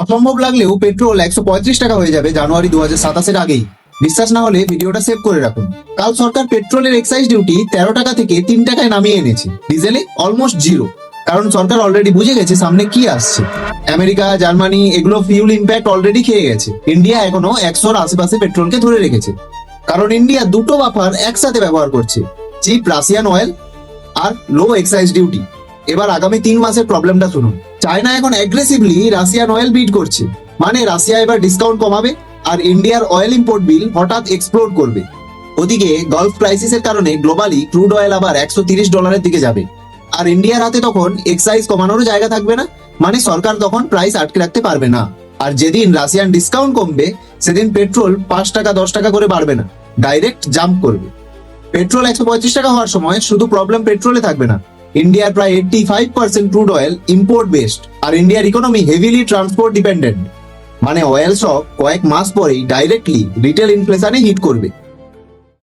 অসম্ভব লাগলেও পেট্রোল 135 টাকা হয়ে যাবে জানুয়ারি 2027-এর আগেই। বিশ্বাস না হলে ভিডিওটা সেভ করে রাখুন। কাল সরকার পেট্রোলের এক্সাইজ ডিউটি 13 টাকা থেকে 3 টাকায় নামিয়ে এনেছে, ডিজেলে অলমোস্ট জিরো। কারণ সরকার অলরেডি বুঝে গেছে সামনে কি আসছে। আমেরিকা, জার্মানি এগুলো ফিউল ইম্প্যাক্ট অলরেডি খেয়ে গেছে। ইন্ডিয়া এখনো 100-র আশেপাশে পেট্রোলকে ধরে রেখেছে, কারণ ইন্ডিয়া দুটো বাফার একসাথে ব্যবহার করছে, চিপ রাশিয়ান অয়েল আর লো এক্সাইজ ডিউটি। এবার আগামী 3 মাসের প্রবলেমটা শুনুন। চায়না এখন অ্যাগ্রেসিভলি রাশিয়ান অয়েল বিট করছে, মানে রাশিয়া এবার ডিসকাউন্ট কমাবে আর ইন্ডিয়ার অয়েল ইম্পোর্ট বিল হঠাৎ এক্সপ্লোড করবে। ওদিকে গলফ ক্রাইসিসের কারণে গ্লোবালি ক্রুড অয়েল আবার $130 দিকে যাবে, আর ইন্ডিয়ার হাতে তখন এক্সাইজ কমানোরও জায়গা থাকবে না, মানে সরকার তখন প্রাইস আটকে রাখতে পারবে না। আর যেদিন রাশিয়ান ডিসকাউন্ট কমবে সেদিন পেট্রোল 5 টাকা 10 টাকা করে বাড়বে না, ডাইরেক্ট জাম্প করবে। পেট্রোল 135 টাকা হওয়ার সময় শুধু প্রবলেম পেট্রোলে থাকবে না, ইন্ডিয়ার প্রায় 85% ক্রুড অয়েল ইম্পোর্ট বেসড, আর ইন্ডিয়ার ইকোনমি হেভিলি ট্রান্সপোর্ট ডিপেন্ডেন্ট, মানে অয়েল শক কয়েক মাস পরেই ডাইরেক্টলি রিটেল ইনফ্লেশনে হিট করবে।